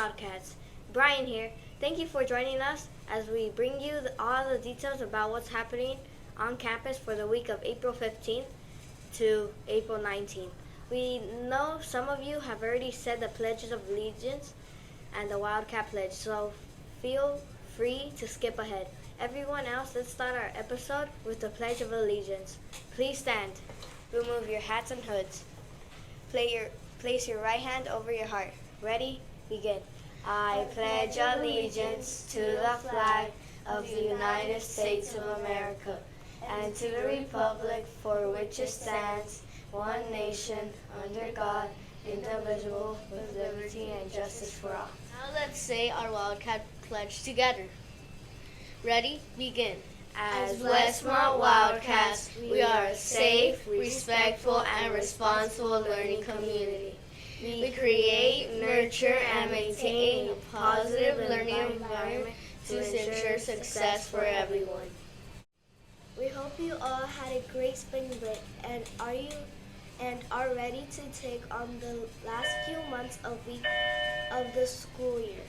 Wildcats. Brian here. Thank you for joining us as we bring you all the details about what's happening on campus for the week of April 15th to April 19th. We know some of you have already said the pledges of allegiance and the Wildcat pledge, so feel free to skip ahead. Everyone else, let's start our episode with the Pledge of Allegiance. Please stand. Remove your hats and hoods. Place your right hand over your heart. Ready? Begin. I pledge allegiance to the flag of the United States of America and to the republic for which it stands, one nation, under God, indivisible, with liberty and justice for all. Now let's say our Wildcat pledge together. Ready? Begin. As Westmont Wildcats, we are a safe, respectful, and responsible learning community. We create, nurture, and maintain a positive learning environment to ensure success for everyone. We hope you all had a great spring break and are ready to take on the last few months of the school year.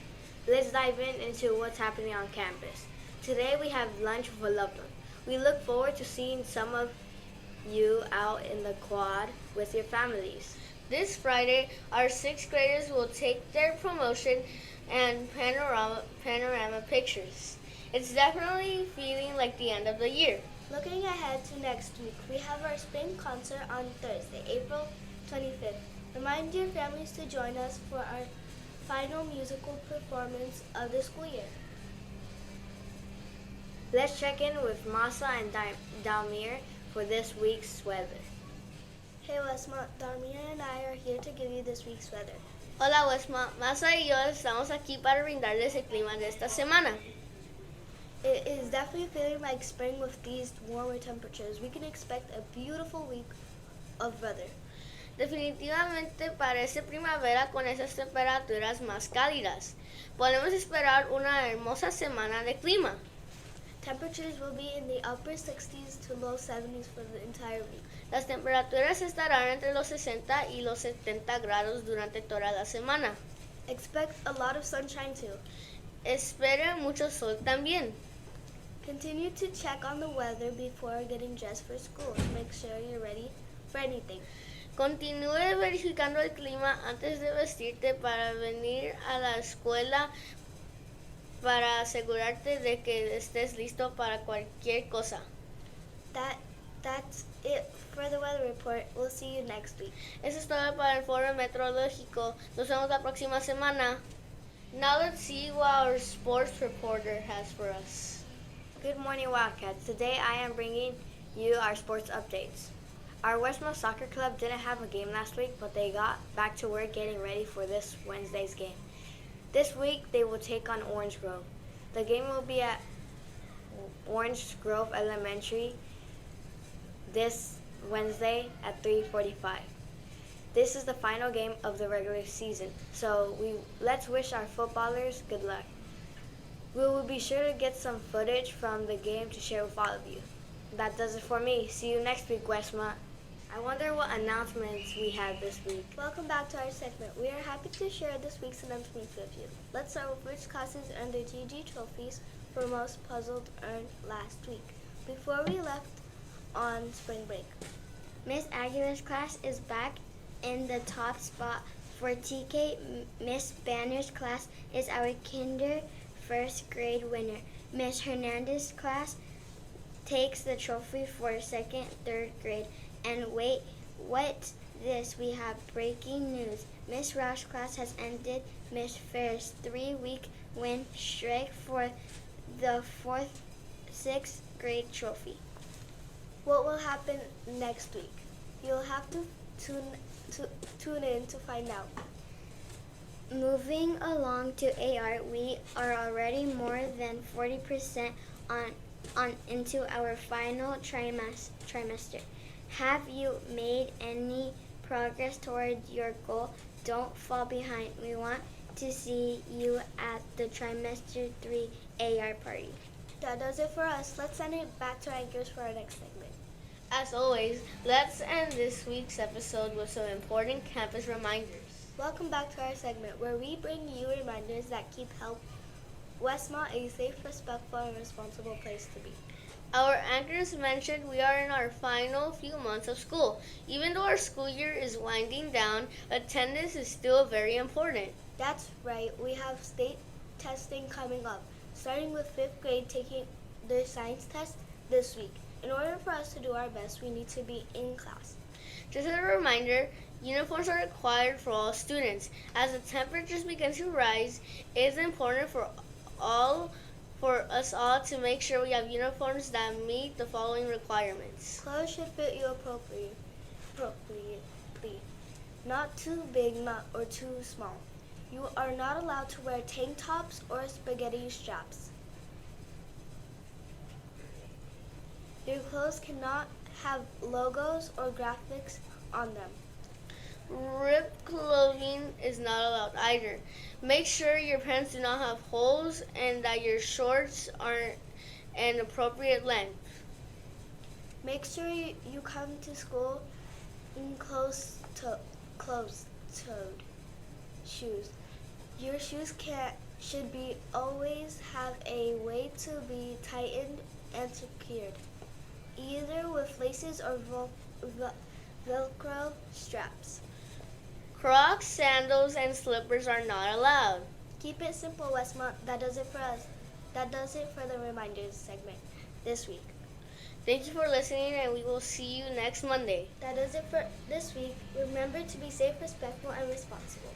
Let's dive into what's happening on campus. Today we have lunch with a loved one. We look forward to seeing some of you out in the quad with your families. This Friday, our sixth graders will take their promotion and panorama pictures. It's definitely feeling like the end of the year. Looking ahead to next week, we have our spring concert on Thursday, April 25th. Remind your families to join us for our final musical performance of the school year. Let's check in with Masa and Dalmir for this week's weather. Hey Westmont, Darmir and I are here to give you this week's weather. Hola Westmont, Masa y yo estamos aquí para brindarles el clima de esta semana. It is definitely feeling like spring with these warmer temperatures. We can expect a beautiful week of weather. Definitivamente parece primavera con esas temperaturas más cálidas. Podemos esperar una hermosa semana de clima. Temperatures will be in the upper 60s to low 70s for the entire week. Las temperaturas estarán entre los 60 y los 70 grados durante toda la semana. Expect a lot of sunshine too. Espere mucho sol también. Continue to check on the weather before getting dressed for school to make sure you're ready for anything. Continúe verificando el clima antes de vestirte para venir a la escuela para asegurarte de que estés listo para cualquier cosa. That's it for the weather report. We'll see you next week. Eso es todo para el foro meteorológico. Nos vemos la próxima semana. Now let's see what our sports reporter has for us. Good morning, Wildcats. Today I am bringing you our sports updates. Our Westmont Soccer Club didn't have a game last week, but they got back to work getting ready for this Wednesday's game. This week they will take on Orange Grove. The game will be at Orange Grove Elementary this Wednesday at 3:45. This is the final game of the regular season, so let's wish our footballers good luck. We will be sure to get some footage from the game to share with all of you. That does it for me. See you next week, Westmont. I wonder what announcements we had this week. Welcome back to our segment. We are happy to share this week's announcements with you. Let's start with which classes earned their GG trophies for most puzzled earned last week, before we left on spring break. Miss Aguilar's class is back in the top spot for TK. Miss Banner's class is our kinder first grade winner. Miss Hernandez's class takes the trophy for second, third grade. And wait, what's this? We have breaking news. Miss Roush's class has ended Miss Fair's 3-week win streak for the sixth grade trophy. What will happen next week? You'll have to tune in to find out. Moving along to AR, we are already more than 40% on into our final trimester. Have you made any progress toward your goal? Don't fall behind. We want to see you at the trimester 3 AR party. That does it for us. Let's send it back to anchors for our next segment. As always, let's end this week's episode with some important campus reminders. Welcome back to our segment where we bring you reminders that keep help Westmont a safe, respectful, and responsible place to be. Our anchors mentioned we are in our final few months of school. Even though our school year is winding down, attendance is still very important. That's right, we have state testing coming up, starting with 5th grade taking their science test this week. In order for us to do our best, we need to be in class. Just as a reminder, uniforms are required for all students. As the temperatures begin to rise, it is important for us all to make sure we have uniforms that meet the following requirements. Clothes should fit you appropriately. Not too big or too small. You are not allowed to wear tank tops or spaghetti straps. Your clothes cannot have logos or graphics on them. Ripped clothing is not allowed either. Make sure your pants do not have holes and that your shorts are an appropriate length. Make sure you come to school in closed-toed shoes. Your shoes should be always have a way to be tightened and secured, either with laces or Velcro straps. Crocs, sandals, and slippers are not allowed. Keep it simple, Westmont. That does it for us. That does it for the reminders segment this week. Thank you for listening, and we will see you next Monday. That does it for this week. Remember to be safe, respectful, and responsible.